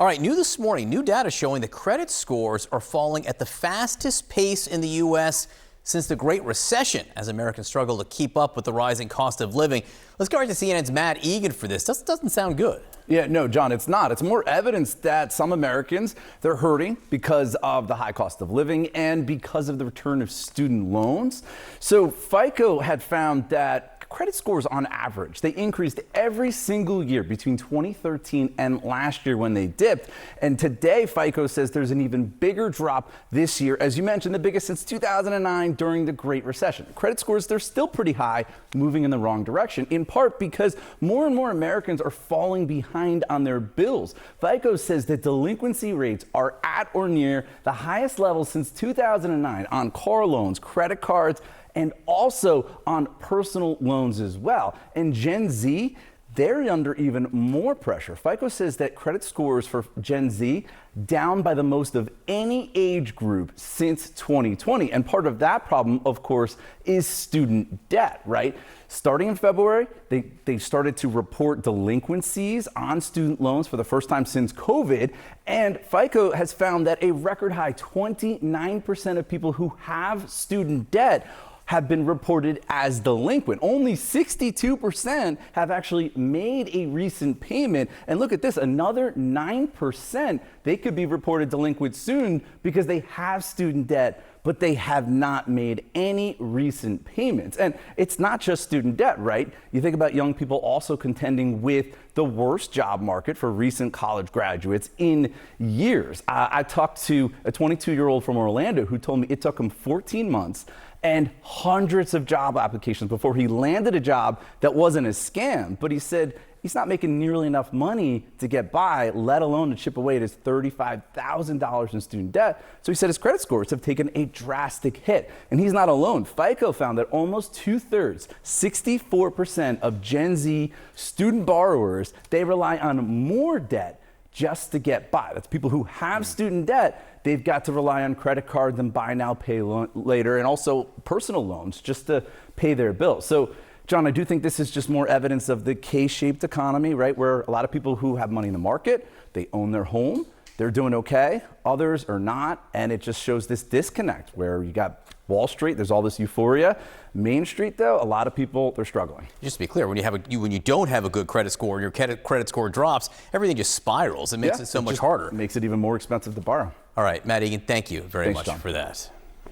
All right, new this morning, new data showing that credit scores are falling at the fastest pace in the U.S. since the Great Recession as Americans struggle to keep up with the rising cost of living. Let's go right to CNN's Matt Egan for this. Doesn't sound good. Yeah, no, John, it's not. It's more evidence that some Americans, they're hurting because of the high cost of living and because of the return of student loans. So FICO had found that credit scores on average, they increased every single year between 2013 and last year when they dipped. And today, FICO says there's an even bigger drop this year. As you mentioned, the biggest since 2009 during the Great Recession. Credit scores, they're still pretty high, moving in the wrong direction, in part because more and more Americans are falling behind on their bills. FICO says that delinquency rates are at or near the highest level since 2009 on car loans, credit cards, and also on personal loans as well. And Gen Z, they're under even more pressure. FICO says that credit scores for Gen Z down by the most of any age group since 2020. And part of that problem, of course, is student debt, right? Starting in February, they started to report delinquencies on student loans for the first time since COVID. And FICO has found that a record high 29% of people who have student debt have been reported as delinquent. Only 62% have actually made a recent payment. And look at this, another 9%, they could be reported delinquent soon because they have student debt, but they have not made any recent payments. And it's not just student debt, right? You think about young people also contending with the worst job market for recent college graduates in years. I talked to a 22-year-old from Orlando who told me it took him 14 months and hundreds of job applications before he landed a job that wasn't a scam. But he said he's not making nearly enough money to get by, let alone to chip away at his $35,000 in student debt. So he said his credit scores have taken a drastic hit. And he's not alone. FICO found that almost 2/3, 64% of Gen Z student borrowers, they rely on more debt just to get by. That's people who have student debt. They've got to rely on credit cards and buy now, pay later, and also personal loans just to pay their bills. So, John, I do think this is just more evidence of the K-shaped economy, right? Where a lot of people who have money in the market, they own their home, they're doing okay, others are not, and it just shows this disconnect where you got Wall Street, there's all this euphoria. Main Street, though, a lot of people, they're struggling. Just to be clear, when you don't have a good credit score, your credit score drops, everything just spirals. It makes it so much harder. It makes it even more expensive to borrow. All right, Matt Egan, thank you very much John. for that.